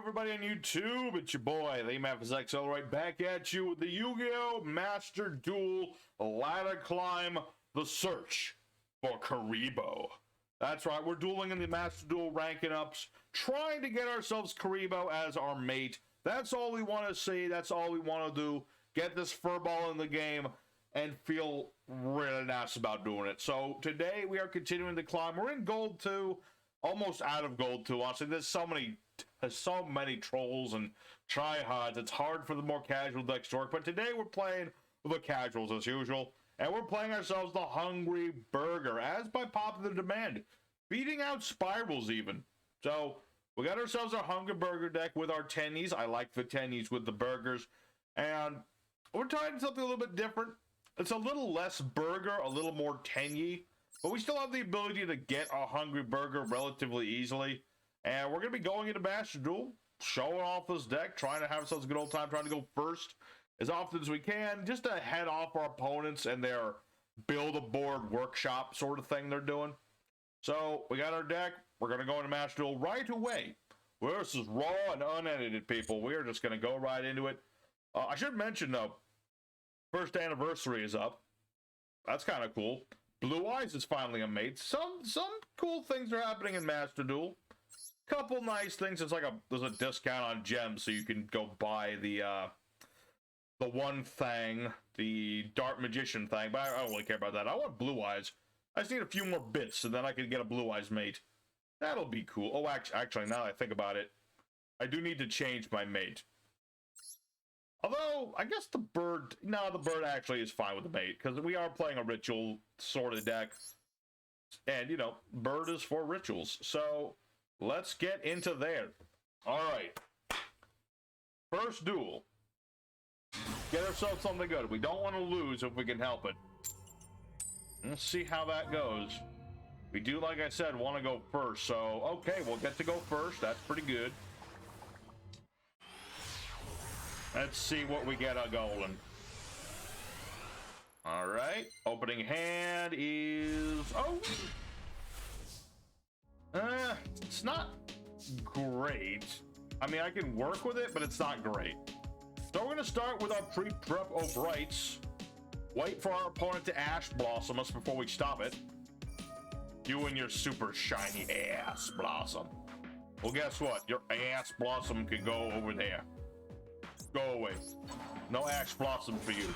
everybody on YouTube? It's your boy, the MFSXL, right back at you with the Yu-Gi-Oh! Master Duel Ladder Climb, the search for KURIBOH. That's right, we're dueling in the Master Duel ranking ups, trying to get ourselves KURIBOH as our mate. That's all we want to see, that's all we want to do. Get this furball in the game and feel really nice about doing it. So today we are continuing the climb. We're in Gold 2, almost out of Gold 2. Honestly, there's so many trolls and tryhards. It's hard for the more casual decks to work. But today we're playing with the casuals as usual. And we're playing ourselves the Hungry Burger, as by popular demand. Beating out Spirals even. So we got ourselves our Hungry Burger deck with our Tenyis. I like the Tenyis with the burgers. And we're trying something a little bit different. It's a little less burger, a little more Tenyi. But we still have the ability to get a Hungry Burger relatively easily. And we're going to be going into Master Duel, showing off this deck, trying to have ourselves a good old time, trying to go first as often as we can, just to head off our opponents and their build-a-board workshop sort of thing they're doing. So, we got our deck. We're going to go into Master Duel right away. This is raw and unedited, people. We are just going to go right into it. I should mention, though, first anniversary is up. That's kind of cool. Blue Eyes is finally a mate. Some cool things are happening in Master Duel. Couple nice things. It's like there's a discount on gems, so you can go buy the one thing, the Dart Magician thing. But I don't really care about that. I want Blue Eyes. I just need a few more bits, and then I can get a Blue Eyes mate. That'll be cool. Oh, actually, now that I think about it, I do need to change my mate. Although, I guess the bird... No, the bird actually is fine with the mate, because we are playing a ritual sort of deck. And, you know, bird is for rituals. So, let's get into there. Alright. First duel. Get ourselves something good. We don't want to lose if we can help it. Let's see how that goes. We do, like I said, want to go first. So, okay, we'll get to go first. That's pretty good. Let's see what we get going. All right. Opening hand is... Oh! It's not great. I mean, I can work with it, but it's not great. So we're going to start with our pre-prep of rights. Wait for our opponent to Ash Blossom us before we stop it. You and your super shiny ass blossom. Well, guess what? Your ass blossom can go over there. Go away. No Ash Blossom for you.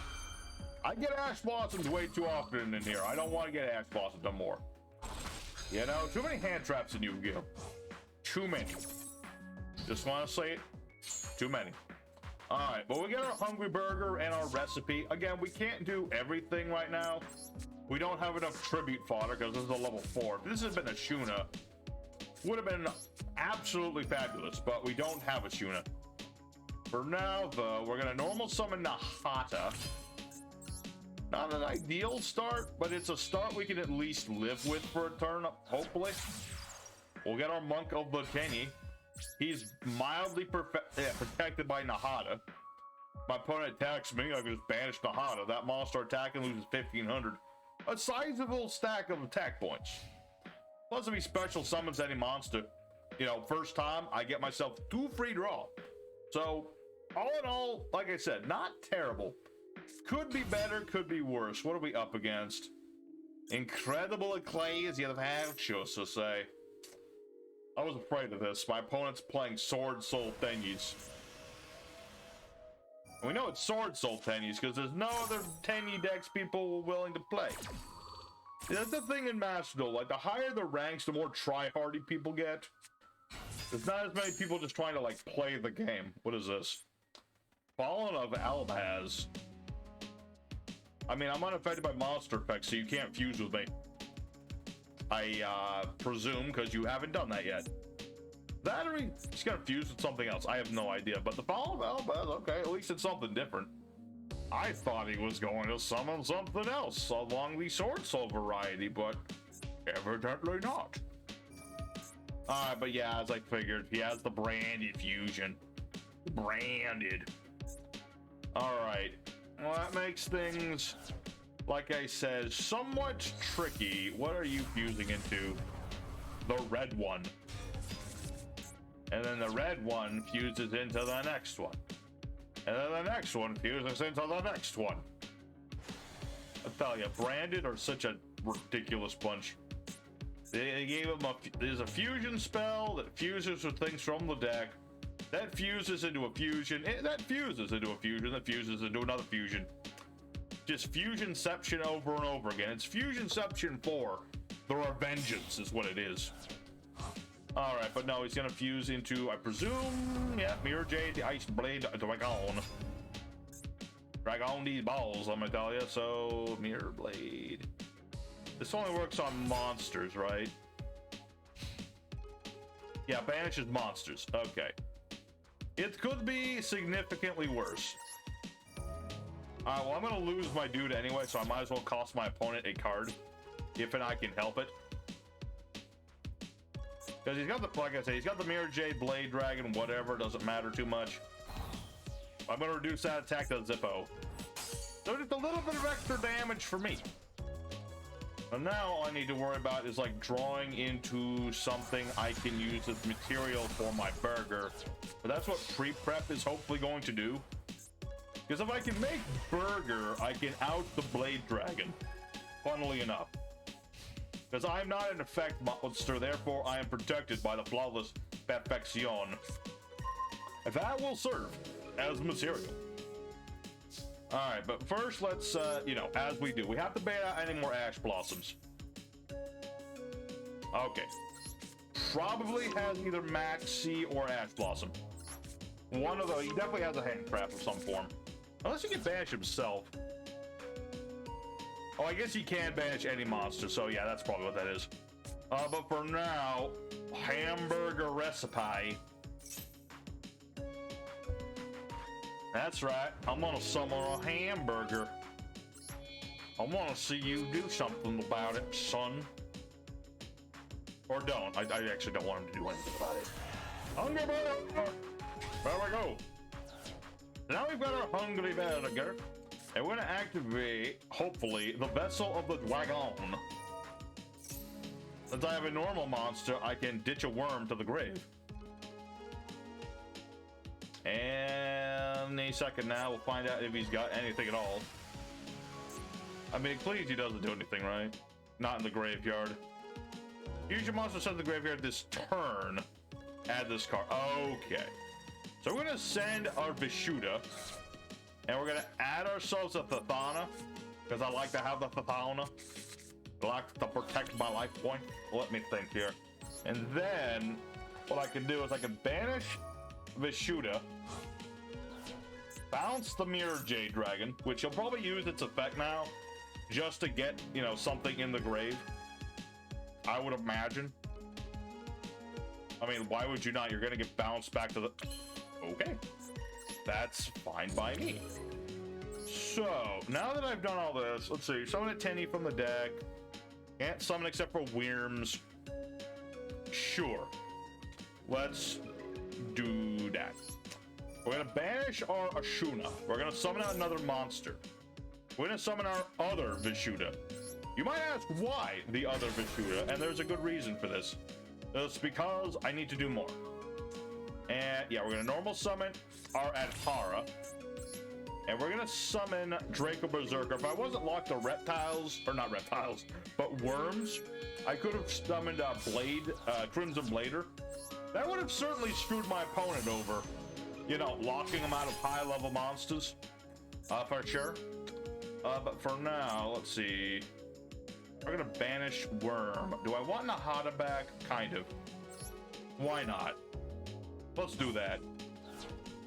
I get Ash Blossoms way too often in here. I don't want to get Ash Blossoms no more. You know, too many hand traps in Yu-Gi-Oh! Too many. Just want to say it. Too many. Alright, but we got our Hungry Burger and our recipe. Again, we can't do everything right now. We don't have enough tribute fodder because this is a level 4. If this had been a Shuna, would have been absolutely fabulous, but we don't have a Shuna. For now, though, we're going to normal summon Nahata. Not an ideal start, but it's a start we can at least live with for a turn, hopefully. We'll get our Monk of the Tenyi. He's mildly protected by Nahata. My opponent attacks me, I can just banish Nahata. That monster attacking loses 1,500. A sizable stack of attack points. Plus, if he special summons any monster, you know, first time, I get myself 2 free draw. So, all in all, like I said, not terrible. Could be better, could be worse. What are we up against? Incredible Ecclesias, you have choice to say. I was afraid of this. My opponent's playing Swordsoul Tenyis. We know it's Swordsoul Tenyis because there's no other Tenyi decks people were willing to play. That's the thing in Master Duel. Like, the higher the ranks, the more try-hardy people get. There's not as many people just trying to, like, play the game. What is this? Fallen of Albaz. I mean, I'm unaffected by monster effects, so you can't fuse with me. I presume, because you haven't done that yet. That or he's gonna fuse with something else. I have no idea. But the Fallen of Albaz, okay, at least it's something different. I thought he was going to summon something else along the Swordsoul variety, but evidently not. Alright, but yeah, as I figured, he has the branded fusion. Branded. Alright. Well, that makes things, like I said, somewhat tricky. What are you fusing into? The red one. And then the red one fuses into the next one. And then the next one fuses into the next one. I tell you, Branded are such a ridiculous bunch. They gave him there's a fusion spell that fuses with things from the deck. That fuses into a fusion. That fuses into a fusion. That fuses into another fusion. Just Fusionception over and over again. It's Fusionception 4. The Revengeance is what it is. Alright, but no, he's gonna fuse into, I presume, yeah, Mirror Jade, the Ice Blade Dragon. Drag on these balls, I'm gonna tell you. So, Mirror Blade. This only works on monsters, right? Yeah, banishes monsters. Okay. It could be significantly worse. Alright, well, I'm gonna lose my dude anyway, so I might as well cost my opponent a card. If and I can help it. Because he's got the, like I say, he's got the Mirror Jade, Blade Dragon, whatever, doesn't matter too much. I'm going to reduce that attack to Zippo. So just a little bit of extra damage for me. And now all I need to worry about is like drawing into something I can use as material for my burger. But that's what pre-prep is hopefully going to do. Because if I can make burger, I can out the Blade Dragon. Funnily enough. Because I'm not an effect monster, therefore I am protected by the flawless perfection. And that will serve as material. Alright, but first let's, you know, as we do, we have to ban out any more Ash Blossoms. Okay. Probably has either Maxi or Ash Blossom. One of those, he definitely has a handcraft of some form. Unless he can banish himself. Oh, I guess he can banish any monster, so yeah, that's probably what that is. But for now, hamburger recipe. That's right, I'm gonna summon a hamburger. I wanna see you do something about it, son. Or don't, I actually don't want him to do anything about it. Hungry burger! There we go. Now we've got our hungry burger. And we're gonna activate, hopefully, the Vessel of the Dragon. Since I have a normal monster, I can ditch a worm to the grave. And any second now, we'll find out if he's got anything at all. I mean, please, he doesn't do anything, right? Not in the graveyard. Use your monster set in the graveyard this turn. Add this card. Okay. So we're gonna send our Vishuda. And we're gonna add ourselves a Thathana, because I like to have the Thathana. I like to protect my life point. Let me think here. And then, what I can do is I can banish Vishuda, bounce the Mirror Jade Dragon, which you'll probably use its effect now, just to get, you know, something in the grave. I would imagine. I mean, why would you not? You're gonna get bounced back to the... Okay. That's fine by me. So, now that I've done all this, let's see. Summon a Tenyi from the deck. Can't summon except for Wyrms. Sure. Let's do that. We're going to banish our Ashuna. We're going to summon out another monster. We're going to summon our other Vishuda. You might ask why the other Vishuda, and there's a good reason for this. It's because I need to do more. And yeah, we're going to normal summon our Adhara. And we're going to summon Draco Berserker. If I wasn't locked to reptiles, or not reptiles, but worms, I could have summoned a Crimson Blader. That would have certainly screwed my opponent over. You know, locking him out of high-level monsters. For sure. But for now, let's see. We're going to banish Worm. Do I want Nahada back? Kind of. Why not? Let's do that.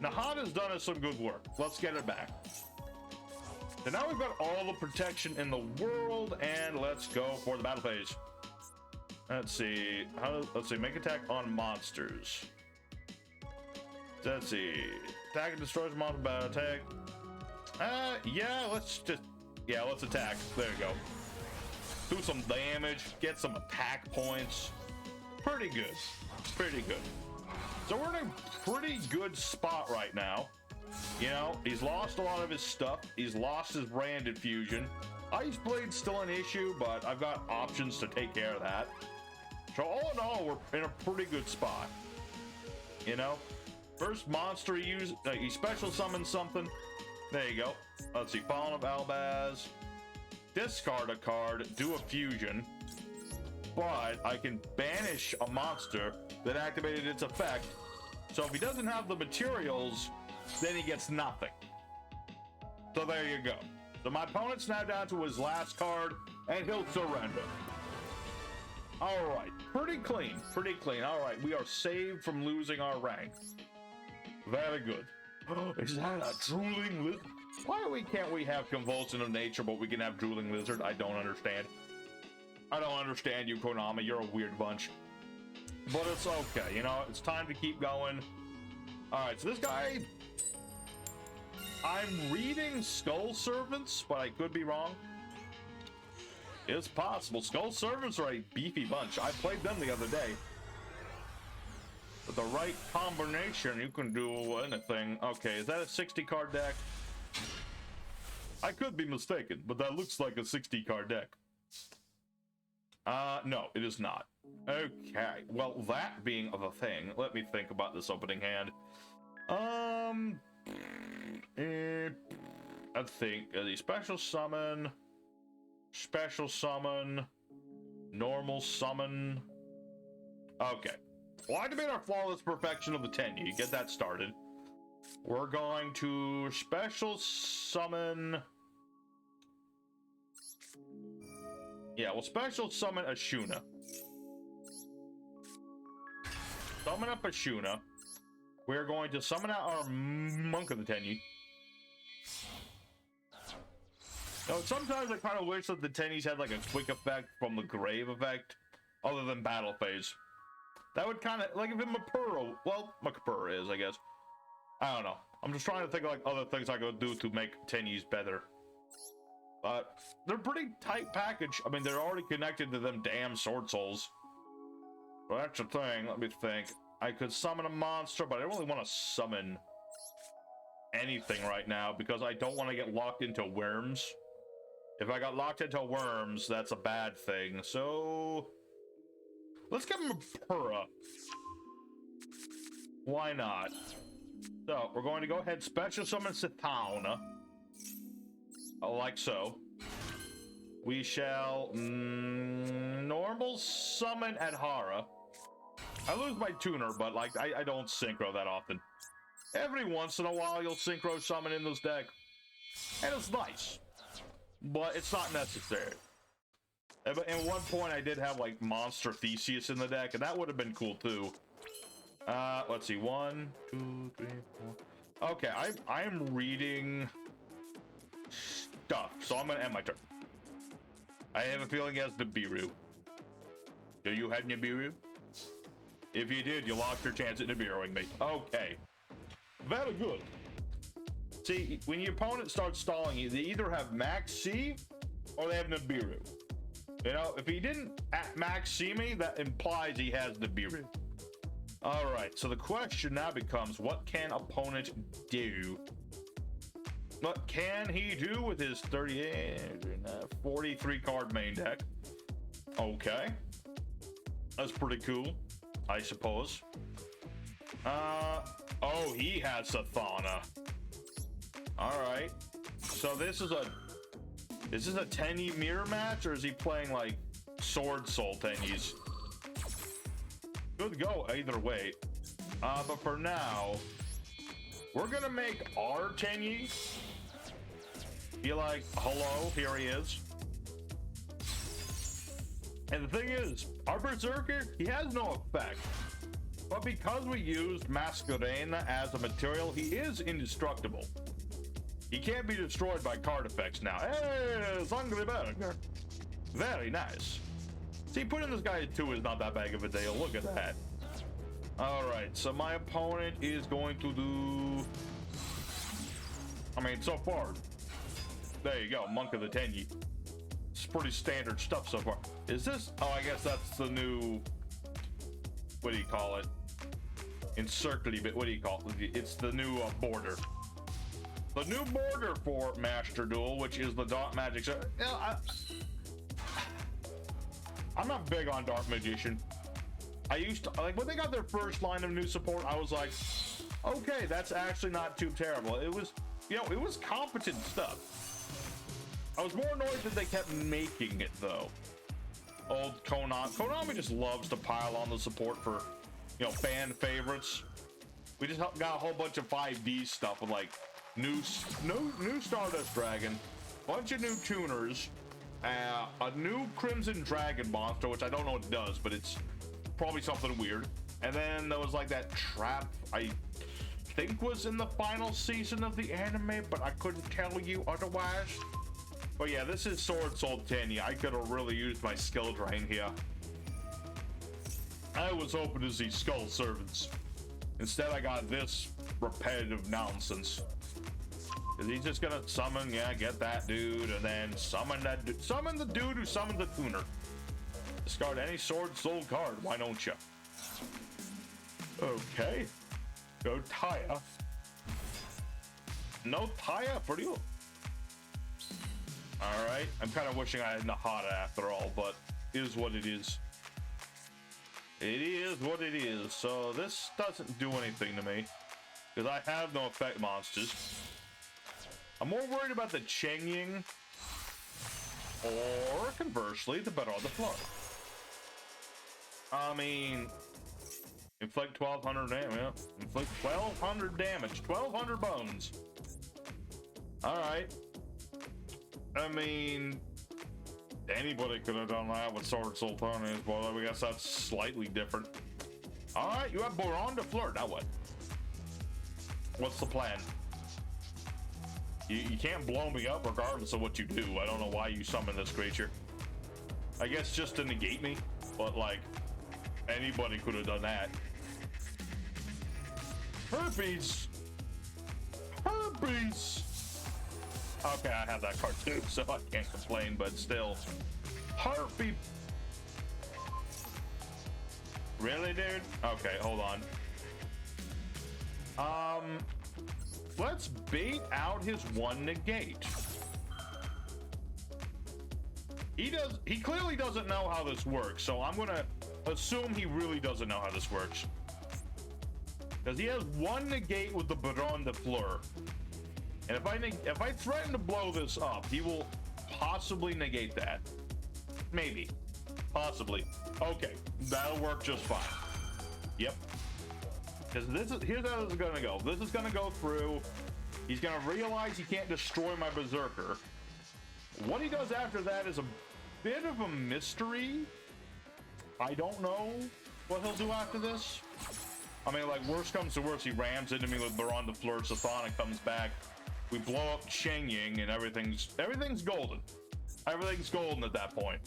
Nahada's done us some good work. Let's get it back. So now we've got all the protection in the world, and let's go for the battle phase. Let's see. Let's see. Make attack on monsters. Let's see. Attack and destroys monster battle attack. Yeah, let's attack. There you go. Do some damage. Get some attack points. Pretty good. Pretty good. So we're in a pretty good spot right now. You know, he's lost a lot of his stuff. He's lost his branded fusion. Ice Blade's still an issue, but I've got options to take care of that. So all in all, we're in a pretty good spot. you know? First monster he special summons something. There you go. Let's see, Fallen of Albaz. Discard a card, do a fusion. But I can banish a monster that activated its effect. So if he doesn't have the materials, then he gets nothing. So there you go. So my opponent's now down to his last card, and he'll surrender. All right, pretty clean, pretty clean. All right, we are saved from losing our rank. Very good. Is that a drooling lizard? Why can't we have Convulsion of Nature, but we can have Drooling Lizard? I don't understand. I don't understand you, Konami. You're a weird bunch. But it's okay, you know, it's time to keep going. All right, so this guy... I'm reading Skull Servants, but I could be wrong. It's possible. Skull Servants are a beefy bunch. I played them the other day. With the right combination, you can do anything. Okay, is that a 60 card deck? I could be mistaken, but that looks like a 60 card deck. No, it is not. Okay, well, that being the thing, let me think about this opening hand. I think the special summon, normal summon. Okay. Well, activate our Flawless Perfection of the Tenyi. Get that started. We're going to special summon. Yeah, we'll special summon Ashuna. Summon up Ashuna. We're going to summon out our Monk of the Tenyi. Now, sometimes I kind of wish that the Tenyis had like a quick effect from the grave effect, other than battle phase. That would kind of, like if it Mapura, well, Mapura is, I guess. I don't know. I'm just trying to think of like other things I could do to make Tenyis better. But they're pretty tight package. I mean, they're already connected to them damn Sword-Souls. Well, that's the thing. Let me think. I could summon a monster, but I don't really want to summon anything right now because I don't want to get locked into worms. If I got locked into worms, that's a bad thing. So let's give him a Pura. Why not? So we're going to go ahead, special summon Sithauna. Like so. We shall normal summon Adhara. I lose my tuner, but like I don't synchro that often. Every once in a while you'll synchro summon in this deck. And it's nice. But it's not necessary. At one point I did have like Monster Theseus in the deck, and that would have been cool too. Let's see, 1, 2, 3, 4. Okay, I am reading stuff, so I'm gonna end my turn. I have a feeling he has Nibiru. Do you have Nibiru? If you did, you lost your chance at Nibiruing me. Okay. Very good. See, when your opponent starts stalling you, they either have Max C or they have Nibiru. You know, if he didn't Max C me, that implies he has Nibiru. Alright, so the question now becomes, what can opponent do? What can he do with his 43 card main deck? Okay. That's pretty cool, I suppose. Oh, he has Sithana. Alright. So this is a Tenyi mirror match, or is he playing like Swordsoul Tenyis? Could go either way. But for now, we're gonna make our Tenyi be like, hello, here he is. And the thing is, our Berserker, he has no effect. But because we used Masquerena as a material, he is indestructible. He can't be destroyed by card effects now. Hey, Angry Berserker. Very nice. See, putting this guy at 2 is not that big of a deal. Look at that. Alright, so my opponent is going to do... I mean, so far, there you go, Monk of the Tenyi. It's pretty standard stuff so far. Is this... Oh, I guess that's the new... What do you call it? Encircly, but what do you call it? It's the new border. The new border for Master Duel, which is the Dark Magic. So, you know, I'm not big on Dark Magician. I used to, like, when they got their first line of new support, I was like, okay, that's actually not too terrible. It was, you know, it was competent stuff. I was more annoyed that they kept making it, though. Old Konami just loves to pile on the support for, you know, fan favorites. We just got a whole bunch of 5D stuff with, like, new Stardust Dragon, bunch of new tuners, a new Crimson Dragon monster, which I don't know what it does, but it's probably something weird. And then there was like that trap I think was in the final season of the anime, but I couldn't tell you otherwise. But yeah, this is Swordsoul Tenyi. I could have really used my skill drain here. I was hoping to see Skull Servants. Instead, I got this repetitive nonsense. Cause he's just gonna summon, yeah, get that dude, and then summon the dude who summoned the tuner. Discard any Swordsoul card, why don't you? Okay. Go Taya. No Taya for you. Alright. I'm kind of wishing I had Nahada after all, but it is what it is. It is what it is. So this doesn't do anything to me. Because I have no effect monsters. I'm more worried about the Chengying. Or conversely, the better on the floor. I mean, inflict 1200 damage. Yeah. Inflict 1200 damage. 1200 bones. Alright. I mean, anybody could have done that with Swordsoul Tenyi as well. I guess that's slightly different. Alright, you have Boron de Fleur. Now what? What's the plan? You can't blow me up regardless of what you do. I don't know why you summon this creature. I guess just to negate me, but like, anybody could have done that. Herpes! Herpes! Okay, I have that card too, so I can't complain, but still. Herpes! Really, dude? Okay, hold on. Let's bait out his one negate. He clearly doesn't know how this works, so I'm gonna assume he really doesn't know how this works. Because he has one negate with the Baron de Fleur. And if I threaten to blow this up, he will possibly negate that. Maybe. Possibly. Okay, that'll work just fine. Yep. Because here's how this is gonna go. This is gonna go through. He's gonna realize he can't destroy my Berserker. What he does after that is a bit of a mystery. I don't know what he'll do after this. I mean, like, worst comes to worst, he rams into me with Baron de Fleur, Sethana comes back. We blow up Shengying and everything's golden. Everything's golden at that point.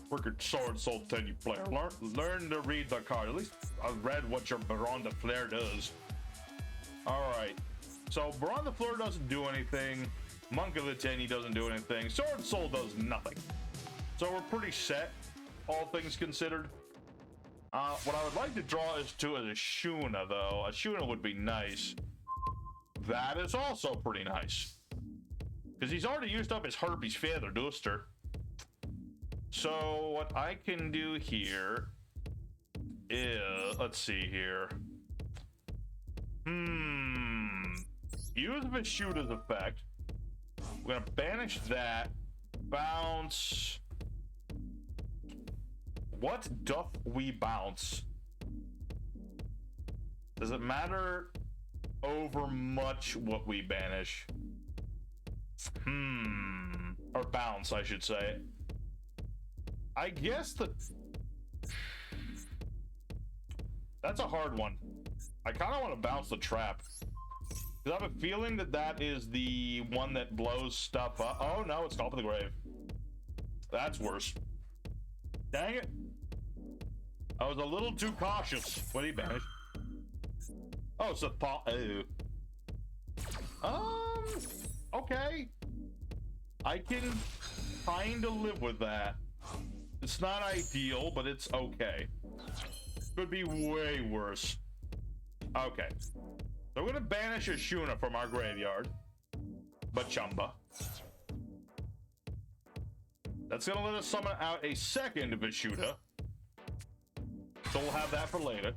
Wicked Swordsoul Tenyi player. Learn to read the card. At least I've read what your Baron de Fleur does. Alright. So Baron de Fleur doesn't do anything. Monk of the Tenyi doesn't do anything. Swordsoul does nothing. So we're pretty set, all things considered. What I would like to draw is a Shuna, though. A Shuna would be nice. That is also pretty nice. Because he's already used up his Herpes Feather Duster. So what I can do here is, let's see here. Use Vishuda's effect. We're gonna banish that. Bounce. What doth we bounce? Does it matter over much what we banish? Or bounce, I should say. I guess that's a hard one. I kind of want to bounce the trap. Because I have a feeling that is the one that blows stuff up. Oh no, it's Top of the Grave. That's worse. Dang it. I was a little too cautious. What did he banish? Oh, it's a thought. Okay. I can kind of live with that. It's not ideal, but it's okay. Could be way worse. Okay. So we're gonna banish a Shuna from our graveyard. Bachamba. That's gonna let us summon out a second Vishuda. So we'll have that for later.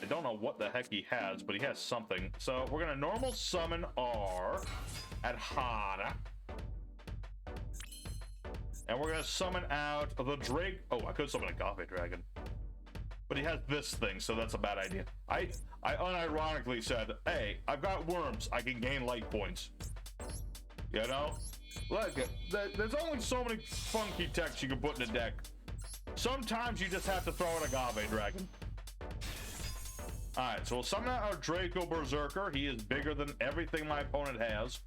I don't know what the heck he has, but he has something. So we're gonna normal summon R at Hara. And we're gonna summon out the Drake. Oh, I could summon a Agave Dragon. But he has this thing, so that's a bad idea. I unironically said, hey, I've got worms. I can gain light points. You know? Look, there's only so many funky techs you can put in a deck. Sometimes you just have to throw an Agave Dragon. Alright, so we'll summon out our Draco Berserker. He is bigger than everything my opponent has.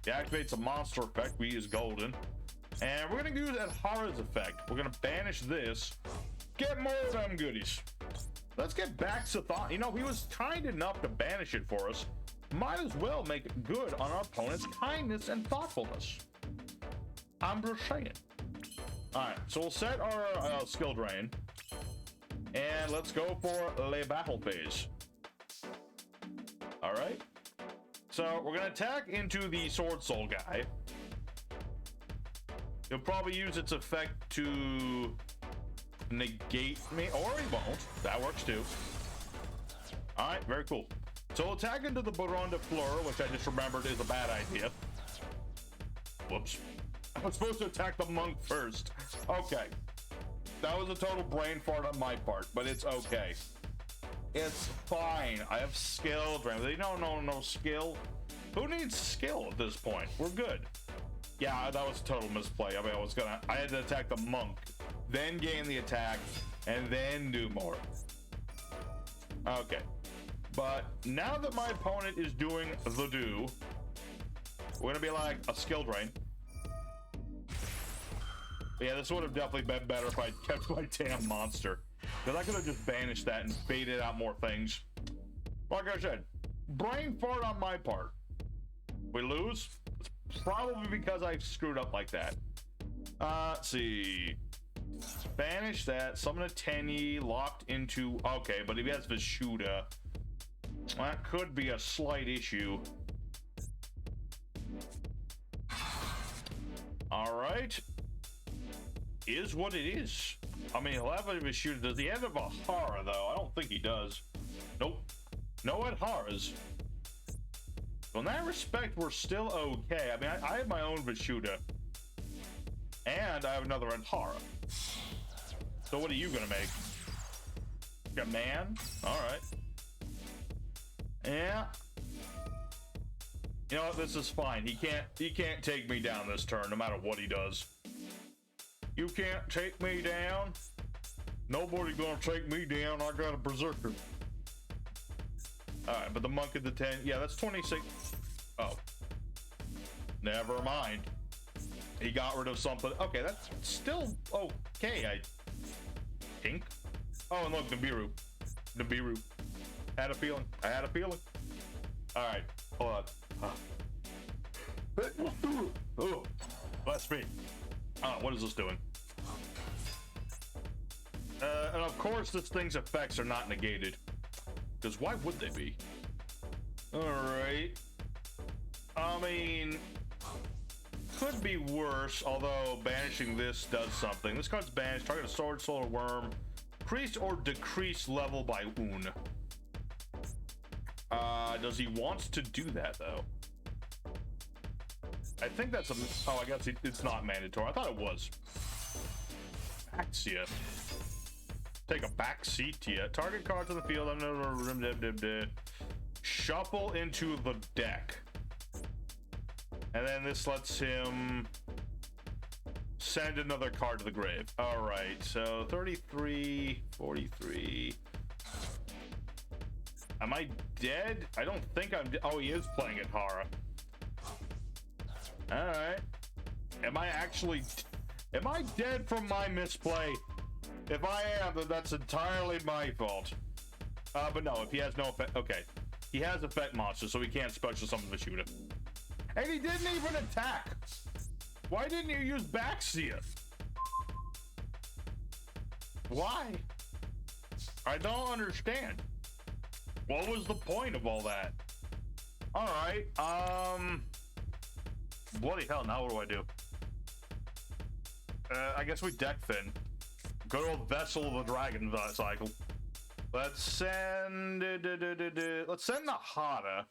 He activates a monster effect. We use Golden. And we're going to use Hara's effect. We're going to banish this. Get more of them goodies. Let's get back to Thought. You know, he was kind enough to banish it for us. Might as well make it good on our opponent's kindness and thoughtfulness. I'm just saying. Alright, so we'll set our skill drain. And let's go for Le Battle Phase. Alright. So we're going to attack into the Swordsoul guy. He'll probably use its effect to negate me, or he won't. That works too. Alright, very cool. So we'll attack into the Baron de Fleur, which I just remembered is a bad idea. Whoops. I was supposed to attack the monk first. Okay. That was a total brain fart on my part, but it's okay. It's fine. I have skill. No skill. Who needs skill at this point? We're good. Yeah, that was a total misplay. I mean, I had to attack the monk, then gain the attack, and then do more. Okay. But now that my opponent is doing the do, we're gonna be like a skill drain. Yeah, this would have definitely been better if I kept my damn monster. Because I could have just banished that and baited out more things. Like I said, brain fart on my part. We lose? It's probably because I screwed up like that. Let's see. Banish that. Summon a Tenyi. Locked into... Okay, but if he has Vishuda, that could be a slight issue. Alright. Is what it is. I mean, he'll have a Vishuda. Does he have a Hara, though? I don't think he does. Nope. No Haras. So in that respect, we're still okay. I mean, I have my own Vishuda. And I have another Hara. So what are you gonna make? A man? Alright. Yeah. You know what? This is fine. He can't take me down this turn, no matter what he does. You can't take me down. Nobody gonna take me down. I got a Berserker. Alright, but the monk at the 10. Yeah, that's 26. Oh. Never mind. He got rid of something. Okay, that's still okay, I think. Oh, and look, Nibiru. Nibiru. Had a feeling. I had a feeling. Alright, hold on. Oh, bless me. What is this doing? And of course, this thing's effects are not negated. Because why would they be? Alright. I mean, could be worse, although banishing this does something. This card's banished. Target a Swordsoul or Worm. Increase or decrease level by Un. Does he want to do that, though? I think that's a... Oh, I guess it's not mandatory. I thought it was. Axia. Take a back seat to you. Target cards on the field. Shuffle into the deck. And then this lets him send another card to the grave. All right, so 33, 43. Am I dead? I don't think I'm dead. Oh, he is playing at Hara. All right. Am I actually... Am I dead from my misplay? If I am, then that's entirely my fault. But no, if he has no effect... Okay. He has effect monsters, so he can't special summon Vishuda. And he didn't even attack! Why didn't you use Baxia? Why? I don't understand. What was the point of all that? Alright, bloody hell, now what do I do? I guess we deck Finn. Good old Vessel of the Dragon cycle. Let's send... let's send Nahada.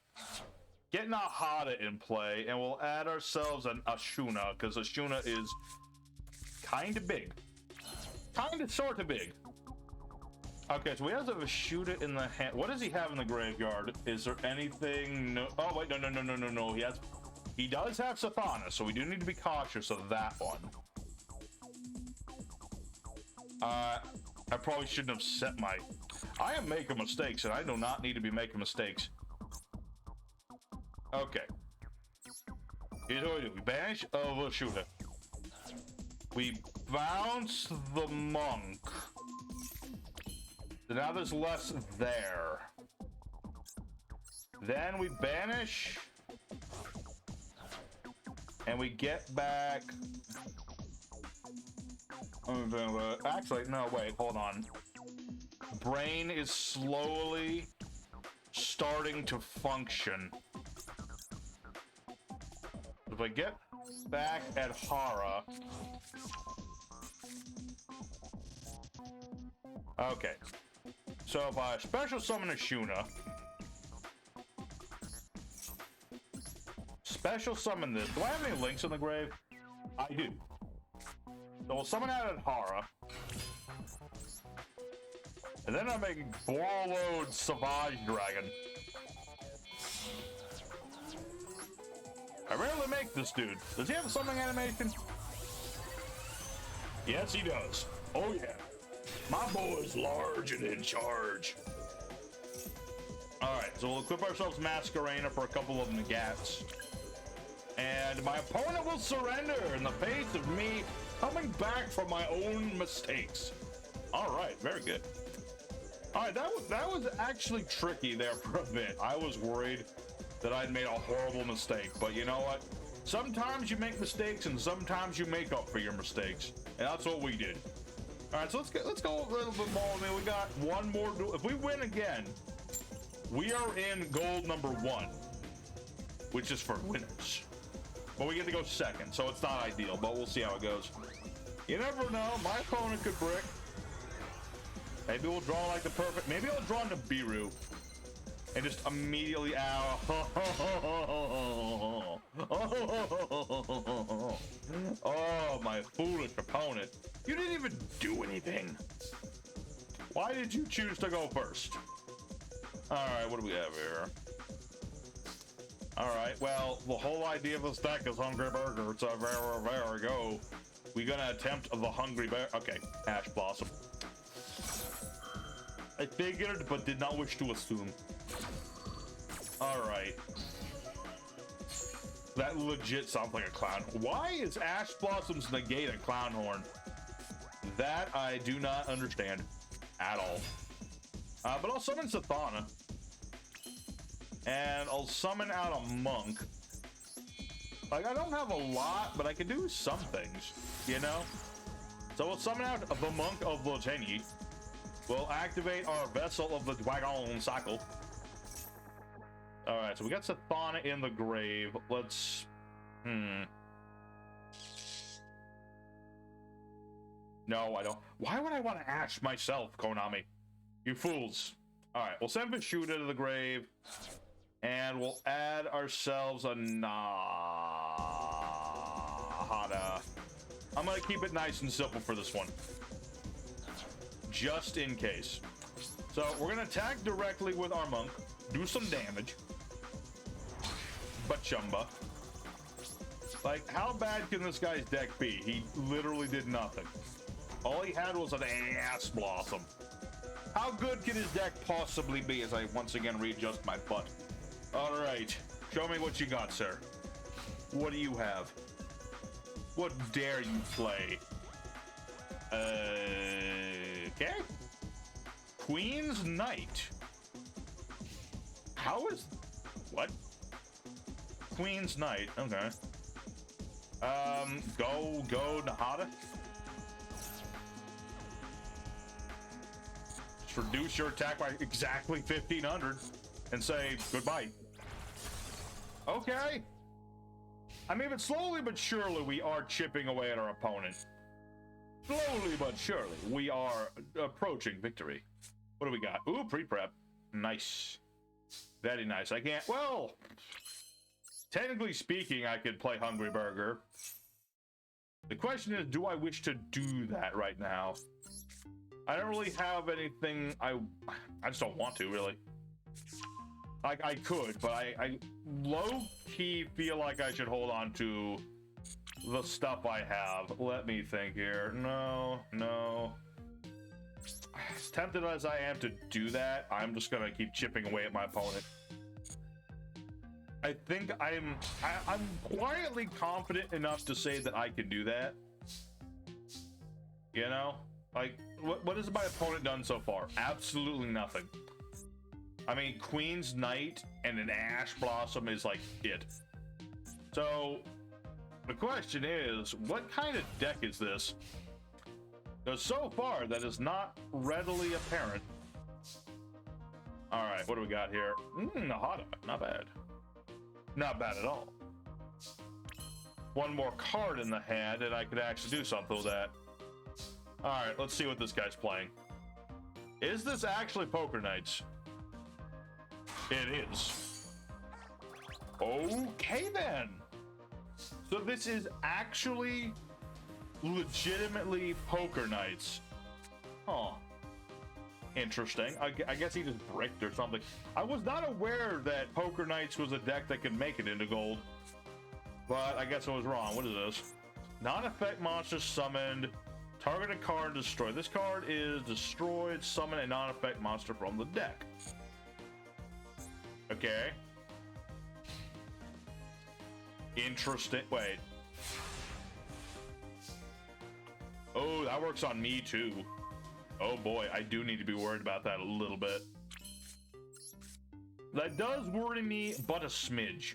Get Nahada in play, and we'll add ourselves an Ashuna, because Ashuna is kind of big. Kind of sort of big. Okay, so we have a Ashuna in the hand. What does he have in the graveyard? Is there anything? No. Oh, wait, no. He does have Sathana, so we do need to be cautious of that one. I probably shouldn't have set my... I am making mistakes, and I do not need to be making mistakes. Okay. Here's what we do. We banish Ashuna. We bounce the monk. So now there's less there. Then we banish. And we get back... Actually, no, wait, hold on. Brain is slowly starting to function. If I get back at Hara... Okay. So if I special summon Ashuna... Special summon this. Do I have any links in the grave? I do. So we'll summon out at Hara. And then I'm making Borlode Savage Dragon. I rarely make this dude. Does he have a summoning animation? Yes, he does. Oh, yeah. My boy is large and in charge. Alright, so we'll equip ourselves Masquerena for a couple of Nagats. And my opponent will surrender in the face of me coming back from my own mistakes. Alright, very good. Alright, that was actually tricky there for a bit. I was worried that I'd made a horrible mistake, but you know what? Sometimes you make mistakes and sometimes you make up for your mistakes. And that's what we did. Alright, so let's go a little bit more. I mean, we got one more duel. If we win again, we are in gold number 1, which is for winners. But we get to go second, so it's not ideal, but we'll see how it goes. You never know, my opponent could brick. Maybe we'll draw like the perfect, maybe I'll draw Nibiru. And just immediately, ow. Oh, my foolish opponent. You didn't even do anything. Why did you choose to go first? All right, what do we have here? All right, well, the whole idea of this deck is Hungry Burger, so there we go. We're gonna attempt the Hungry Bear. Okay, Ash Blossom. I figured, but did not wish to assume. All right. That legit sounds like a clown. Why is Ash Blossom's negate a clown horn? That I do not understand at all. But I'll summon Sathana. And I'll summon out a monk. Like, I don't have a lot, but I can do some things, you know? So we'll summon out the monk of the Tenyi. We'll activate our Vessel of the Dragon cycle. Alright, so we got Sathana in the grave. Let's... No, I don't. Why would I want to Ash myself, Konami? You fools. Alright, we'll send Vishuda to the grave. And we'll add ourselves a Nahada. I'm gonna keep it nice and simple for this one. Just in case. So we're gonna attack directly with our monk. Do some damage. Bachumba. Like, how bad can this guy's deck be? He literally did nothing. All he had was an Ash Blossom. How good can his deck possibly be as I once again readjust my butt? Alright, show me what you got, sir. What do you have? What dare you play? Okay. Queen's Knight. How is... What? Queen's Knight, okay. Go Nahada. Just reduce your attack by exactly 1,500 and say goodbye. Okay. I mean, but slowly but surely we are chipping away at our opponent. slowly but surely, we are approaching victory. What do we got? Ooh, pre-prep. Nice. Very nice. I can't... Well, technically speaking, I could play Hungry Burger. The question is, do I wish to do that right now? I don't really have anything... I just don't want to, really. Like, I could, but I low-key feel like I should hold on to the stuff I have. Let me think here. No. As tempted as I am to do that, I'm just gonna keep chipping away at my opponent. I think I'm quietly confident enough to say that I can do that. You know? Like, what has my opponent done so far? Absolutely nothing. I mean, Queen's Knight and an Ash Blossom is like it. So, the question is, what kind of deck is this? Because so far, that is not readily apparent. Alright, what do we got here? Nahada, not bad. Not bad at all. One more card in the hand, and I could actually do something with that. Alright, let's see what this guy's playing. Is this actually Poker Nights? It is. Okay, then. So this is actually legitimately Poker Nights. Huh. Interesting. I guess he just bricked or something. I was not aware that Poker Nights was a deck that could make it into gold. But I guess I was wrong. What is this? Non-effect monster summoned. Target a card, destroy. This card is destroyed. Summon a non-effect monster from the deck. Okay. Interesting. Wait. Oh, that works on me too. Oh boy, I do need to be worried about that a little bit. That does worry me, but a smidge.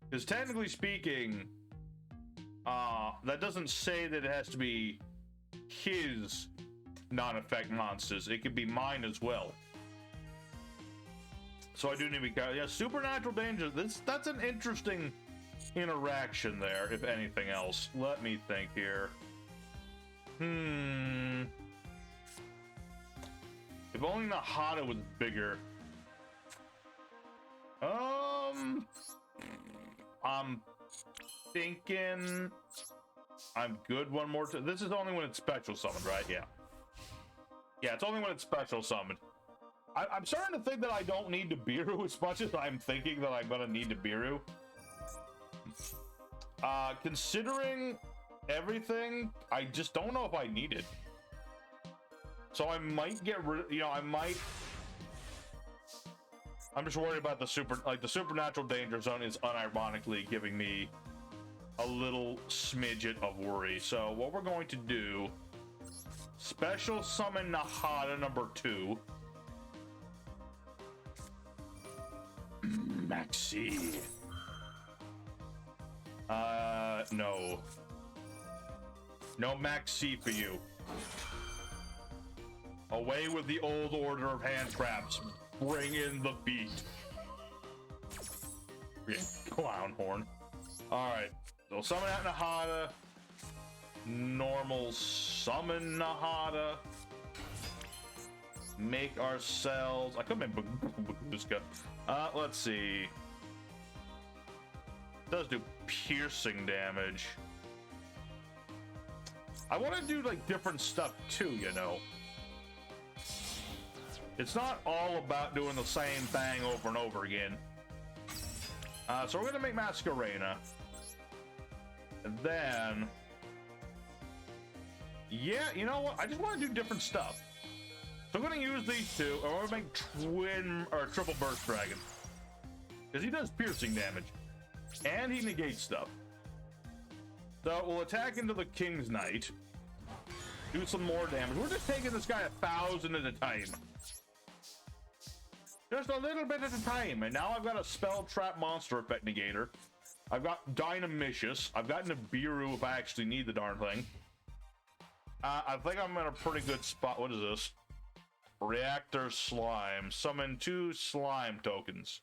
Because technically speaking, that doesn't say that it has to be his non-effect monsters. It could be mine as well. So I do need to be careful. Yeah, supernatural danger. That's an interesting interaction there, if anything else. Let me think here. If only Nahada was bigger. I'm thinking I'm good one more time. This is only when it's special summoned, right? Yeah. Yeah, it's only when it's special summoned. I'm starting to think that I don't need to Biru as much as I'm thinking that I'm gonna need to Biru. Considering everything, I just don't know if I need it. So I might get rid, I'm just worried about the supernatural danger zone is unironically giving me a little smidget of worry. So what we're going to do, special summon Nahada number 2. Maxi. No. No Maxi for you. Away with the old order of hand traps. Bring in the beat. Clown horn. Alright. So summon out Nahada. Normal summon Nahada. Make ourselves... I could make Baguska. Let's see. Does do piercing damage. I want to do like different stuff too, you know. It's not all about doing the same thing over and over again. So we're gonna make Masquerena. And then... yeah, you know what? I just want to do different stuff. So I'm gonna use these two, and we're gonna make twin or triple burst dragon. Because he does piercing damage. And he negates stuff. So we'll attack into the King's Knight. Do some more damage. We're just taking this guy 1,000 at a time. Just a little bit at a time. And now I've got a spell trap monster effect negator. I've got Dynamicious. I've got Nibiru if I actually need the darn thing. I think I'm in a pretty good spot. What is this? Reactor Slime. Summon 2 slime tokens.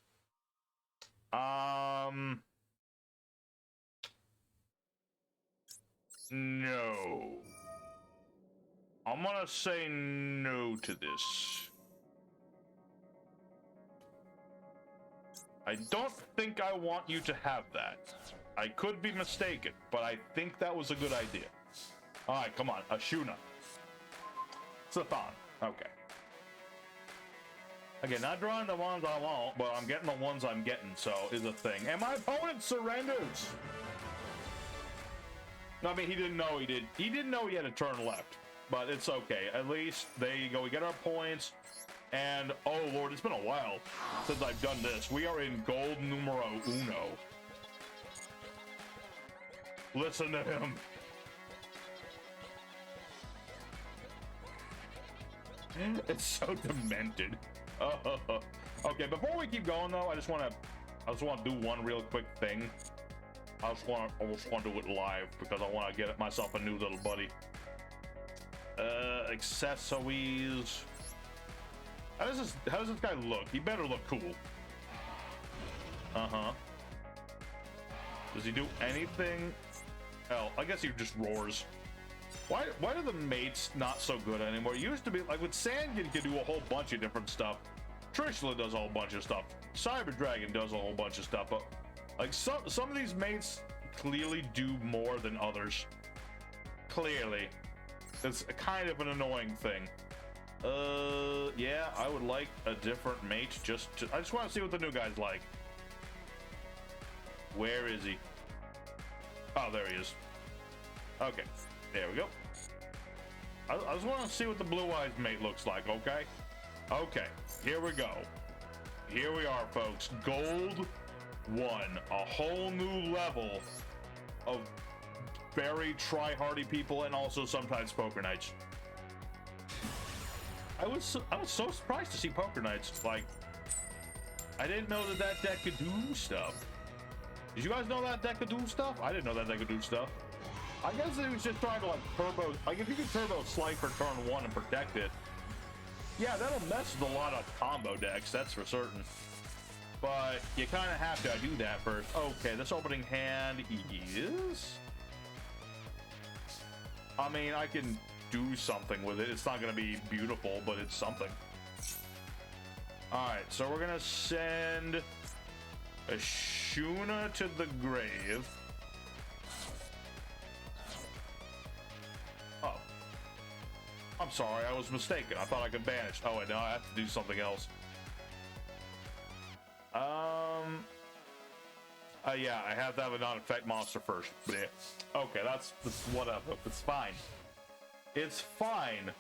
No. I'm gonna say no to this. I don't think I want you to have that. I could be mistaken, but I think that was a good idea. Alright, come on. Ashuna. Sathon. Okay. Again, not drawing the ones I want, but I'm getting the ones I'm getting, so is a thing. And my opponent surrenders! No, I mean, he didn't know he did. He didn't know he had to turn left, but it's okay. At least, there you go. We get our points. And, oh lord, it's been a while since I've done this. We are in gold numero uno. Listen to him. It's so demented. Okay, before we keep going though, I just want to do one real quick thing. I almost want to do it live because I want to get myself a new little buddy. Accessories. How does this guy look? He better look cool. Does he do anything? Hell, I guess he just roars. Why are the mates not so good anymore? It used to be like with Sand, you could do a whole bunch of different stuff. Trishula does a whole bunch of stuff. Cyber Dragon does a whole bunch of stuff, but like some of these mates clearly do more than others. Clearly. It's kind of an annoying thing. Yeah, I would like a different mate I just want to see what the new guy's like. Where is he? Oh, there he is. Okay, there we go. I just want to see what the Blue Eyes mate looks like, okay? Okay, here we go. Here we are, folks. Gold 1. A whole new level of very try-hardy people and also sometimes Poker Knights. I was so surprised to see Poker Knights. Like, I didn't know that deck could do stuff. Did you guys know that deck could do stuff? I didn't know that deck could do stuff. I guess it was just trying to like turbo. Like if you can turbo Slight for turn 1 and protect it, yeah, that'll mess with a lot of combo decks. That's for certain. But you kind of have to do that first. Okay, this opening hand is. I mean, I can do something with it. It's not going to be beautiful, but it's something. All right, so we're going to send Ashuna to the grave. Oh. I'm sorry, I was mistaken. I thought I could banish. Oh, wait, no, I have to do something else. Yeah, I have to have a non-effect monster first. Blech. Okay, that's whatever. It's fine. It's fine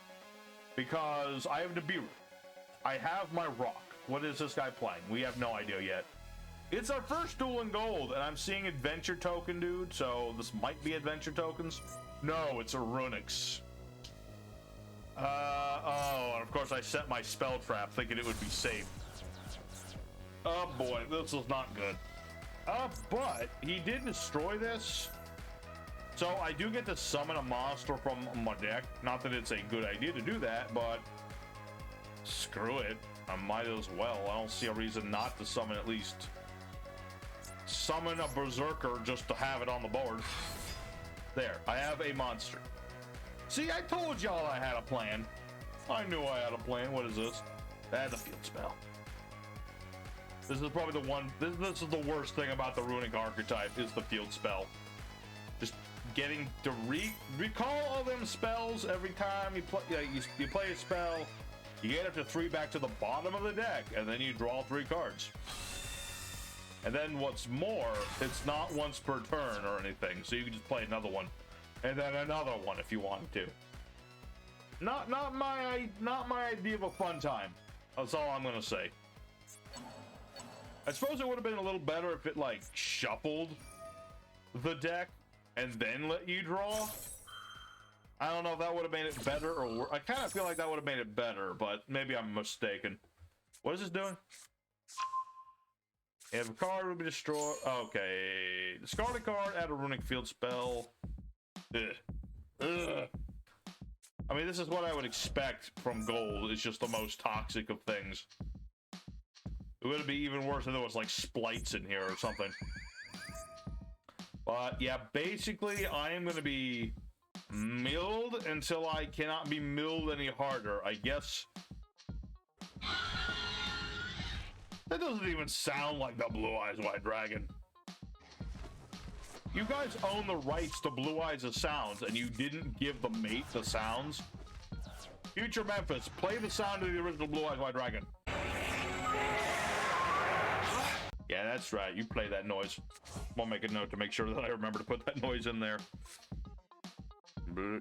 because I have Nibiru. I have my rock. What is this guy playing? We have no idea yet. It's our first duel in gold, and I'm seeing adventure token, dude. So this might be adventure tokens. No, it's a Runick's. Oh, and of course I set my spell trap thinking it would be safe. Oh boy, this is not good. But he did destroy this. So I do get to summon a monster from my deck. Not that it's a good idea to do that, but screw it. I might as well. I don't see a reason not to summon at least. Summon a Berserker just to have it on the board. There, I have a monster. See, I told y'all I had a plan. I knew I had a plan. What is this? That's a field spell. This is probably the one. This is the worst thing about the Runick archetype is the field spell. Just getting to recall all them spells every time you play. You play a spell, you get up to 3 back to the bottom of the deck, and then you draw 3 cards. And then what's more, it's not once per turn or anything, so you can just play another one, and then another one if you want to. Not my idea of a fun time. That's all I'm gonna say. I suppose it would have been a little better if it like shuffled the deck and then let you draw. I don't know if that would have made it better or worse. I kind of feel like that would have made it better, but maybe I'm mistaken. What is this doing? If a card will be destroyed, okay. Discard a card, add a Runick field spell. Ugh. Ugh. I mean, this is what I would expect from gold. It's just the most toxic of things. It would be even worse if there was like splites in here or something. But yeah, basically I am going to be Milled until I cannot be milled any harder. I guess. That doesn't even sound like the Blue Eyes White Dragon. You guys own the rights to Blue Eyes of Sounds, and you didn't give the mate the sounds? Future Memphis, play the sound of the original Blue Eyes White Dragon. Yeah, that's right. You play that noise. I'll make a note to make sure that I remember to put that noise in there. Blue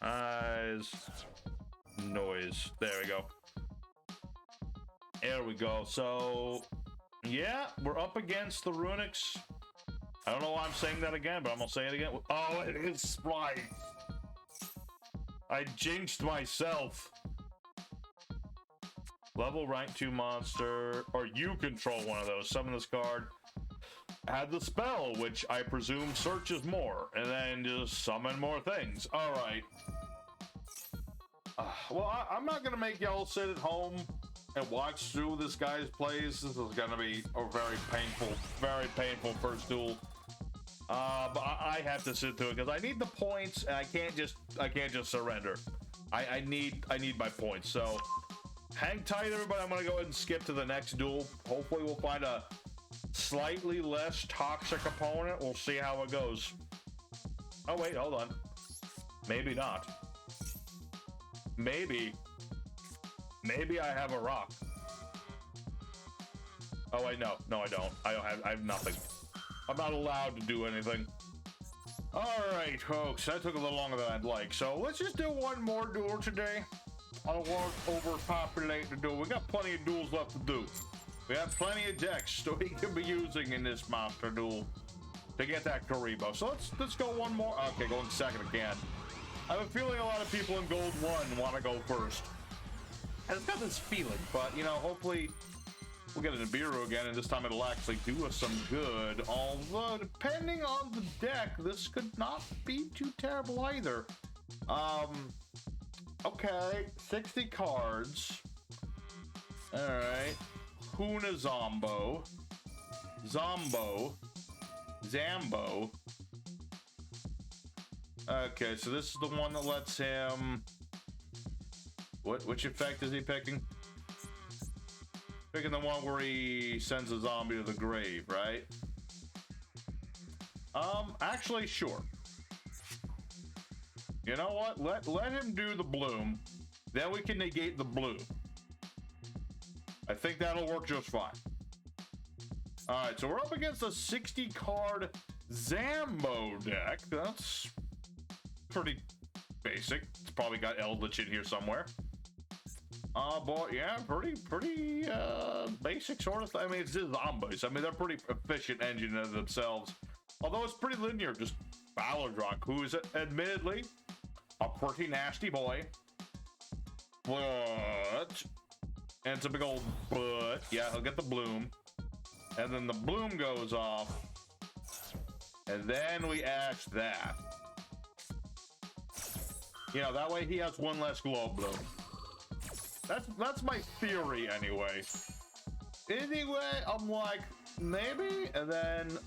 Eyes noise. There we go. There we go. So, yeah, we're up against the Runicks. I don't know why I'm saying that again, but I'm gonna say it again. Oh, it is Spright. I jinxed myself. Level rank 2 monster, or you control one of those. Summon this card. Add the spell, which I presume searches more, and then just summon more things. All right. Well, I'm not gonna make y'all sit at home and watch through this guy's plays. This is gonna be a very painful first duel. But I have to sit through it because I need the points, and I can't just surrender. I need my points. So hang tight, everybody. I'm gonna go ahead and skip to the next duel. Hopefully, we'll find a slightly less toxic opponent. We'll see how it goes. Oh wait, hold on. Maybe not. Maybe I have a rock. Oh wait, no, I don't. I have nothing. I'm not allowed to do anything. All right, folks, that took a little longer than I'd like. So let's just do one more duel today. I don't want to overpopulate the duel. We got plenty of duels left to do. We have plenty of decks that we can be using in this monster duel to get that KURIBOH. So let's go one more. Okay, going second again. I have a feeling a lot of people in Gold 1 want to go first. And it's got this feeling, but, you know, hopefully we'll get a Nibiru again, and this time it'll actually do us some good. Although, depending on the deck, this could not be too terrible either. Okay, 60 cards. All right. Huna Zombo. Zambo. Okay, so this is the one that lets him... Which effect is he picking? Picking the one where he sends a zombie to the grave, right? Actually, sure. You know what? Let him do the bloom. Then we can negate the bloom. I think that'll work just fine. All right, so we're up against a 60-card Zambo deck. That's pretty basic. It's probably got Eldritch in here somewhere. Boy, yeah, pretty basic sort of thing. I mean, it's just zombies. I mean, they're pretty efficient engine in themselves. Although it's pretty linear, just Balladrock, who is admittedly a pretty nasty boy. But, and it's a big old but. Yeah, he'll get the bloom. And then the bloom goes off. And then we ash that. You know, that way he has one less glow bloom. That's my theory anyway. Anyway, I'm like, maybe, and then,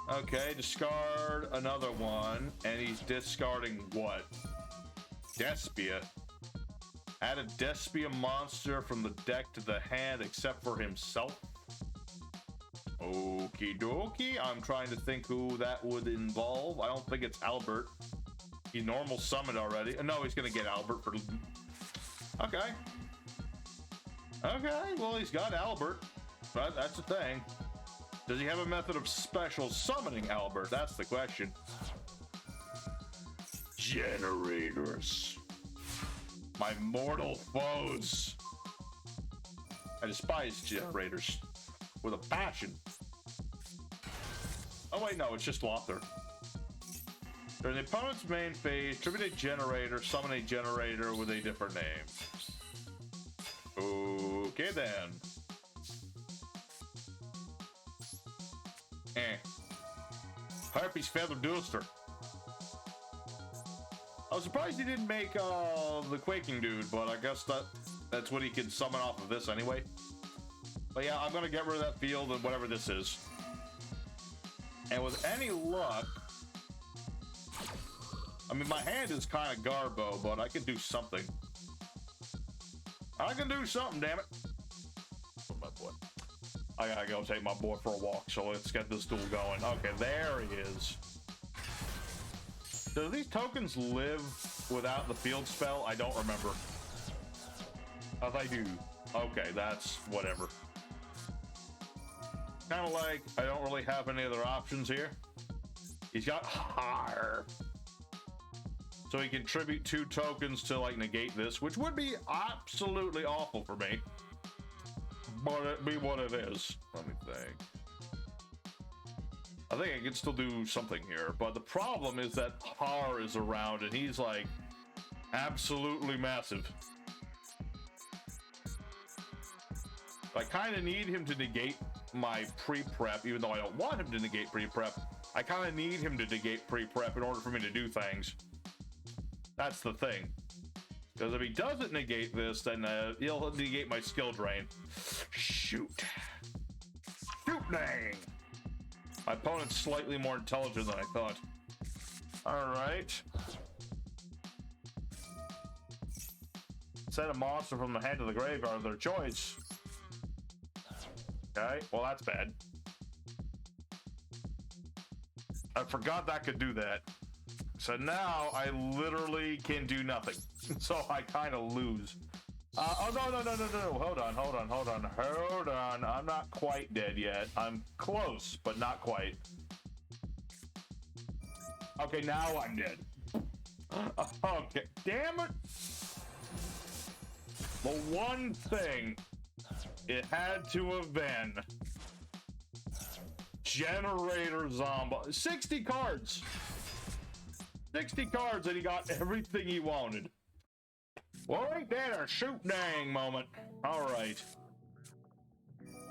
okay, discard another one, and he's discarding what? Despia. Add a Despia monster from the deck to the hand except for himself. Okie dokie. I'm trying to think who that would involve. I don't think it's Albert. He normal summoned already. No, he's gonna get Albert for... Okay. Okay, well, he's got Albert. But that's the thing. Does he have a method of special summoning Albert? That's the question. Generators. My mortal foes. I despise generators with a passion. Oh, wait, no, it's just Lothar. During the opponent's main phase, tribute a generator, summon a generator with a different name. Okay, then. Harpy's Feather Duster. I was surprised he didn't make the Quaking dude, but I guess that's what he can summon off of this anyway. But yeah, I'm gonna get rid of that field and whatever this is. And with any luck, I mean, my hand is kind of garbo, but I can do something. I can do something, damn it. Where's my boy? I gotta go take my boy for a walk, so let's get this duel going. Okay, there he is. Do these tokens live without the field spell? I don't remember. Oh, they do. Okay, that's whatever. Kind of like I don't really have any other options here. He's got higher, so he can contribute 2 tokens to like negate this, which would be absolutely awful for me, but it be what it is. Let me think. I think I can still do something here, but the problem is that Har is around and he's like absolutely massive. I kind of need him to negate my pre-prep, even though I don't want him to negate pre-prep. I kind of need him to negate pre-prep in order for me to do things. That's the thing. Because if he doesn't negate this, then he'll negate my skill drain. Shoot. Shoot dang. My opponent's slightly more intelligent than I thought. Alright. Set a monster from the hand of the graveyard of their choice. Okay, well that's bad. I forgot that could do that. So now I literally can do nothing. So I kind of lose. Oh, no. Hold on. I'm not quite dead yet. I'm close, but not quite. Okay, now I'm dead. Okay, damn it. The one thing it had to have been Generaider Zombie. 60 cards. 60 cards and he got everything he wanted. Well, ain't that a shoot dang moment? All right.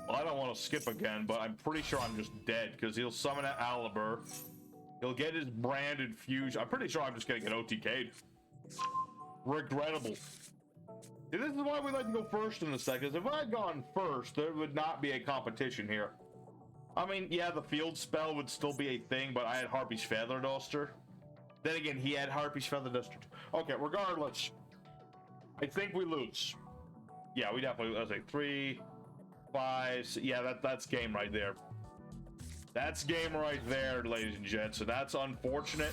Well, I don't want to skip again, but I'm pretty sure I'm just dead because he'll summon an Alibur. He'll get his branded fusion. I'm pretty sure I'm just gonna get OTK'd. Regrettable. See, this is why we like to go first in a second. If I had gone first, there would not be a competition here. I mean, yeah, the field spell would still be a thing, but I had Harpy's Feather Duster. Then again, he had Harpy's Feather Duster. Okay, regardless, I think we lose. Yeah, we definitely. I was like 3, 5. Yeah, that's game right there. That's game right there, ladies and gents. And that's unfortunate.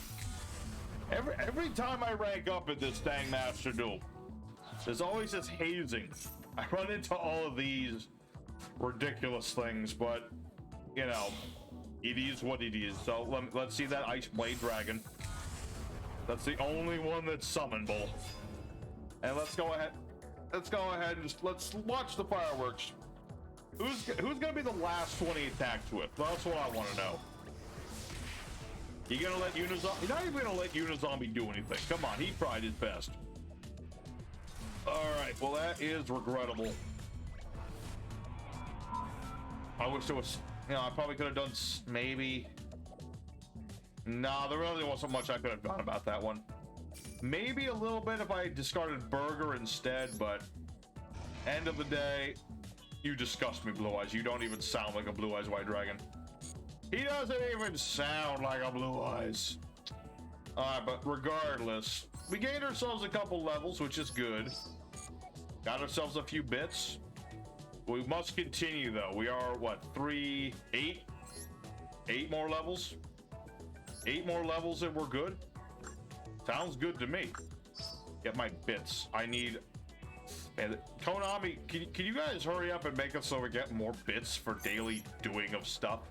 Every time I rank up at this dang Master Duel, there's always this hazing. I run into all of these ridiculous things, but you know, it is what it is. So let's see that Ice Blade Dragon. That's the only one that's summonable. And let's go ahead and just let's watch the fireworks. Who's gonna be the last one he attacks with? That's what I want to know. You gonna let Unizombie? You're not even gonna let Unizombie do anything. Come on, he tried his best. All right, well that is regrettable. I wish there was, I probably could have done maybe. Nah, there really wasn't much I could have done about that one. Maybe a little bit if I discarded Burger instead, but end of the day, you disgust me, Blue Eyes. You don't even sound like a Blue Eyes White Dragon. He doesn't even sound like a Blue Eyes. Alright, but regardless, we gained ourselves a couple levels, which is good. Got ourselves a few bits. We must continue, though. We are, what, 8 more levels? 8 more levels and we're good? Sounds good to me. Get my bits. I need... Man, Konami, can you guys hurry up and make us so we get more bits for daily doing of stuff?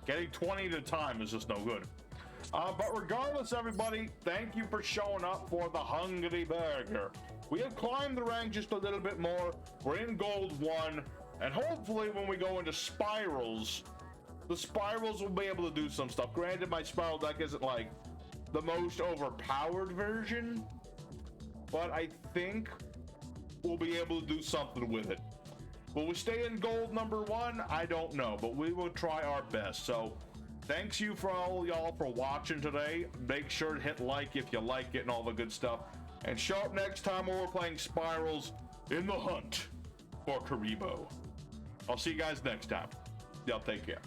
Getting 20 at a time is just no good. But regardless, everybody, thank you for showing up for the Hungry Burger. We have climbed the rank just a little bit more. We're in Gold 1, and hopefully when we go into Spirals, the Spirals will be able to do some stuff. Granted, my Spiral deck isn't like the most overpowered version, but I think we'll be able to do something with it. Will we stay in Gold number 1? I don't know, but we will try our best. So thanks you for all y'all for watching today. Make sure to hit like if you like it and all the good stuff. And show up next time when we're playing Spirals in the hunt for KURIBOH. I'll see you guys next time. Y'all take care.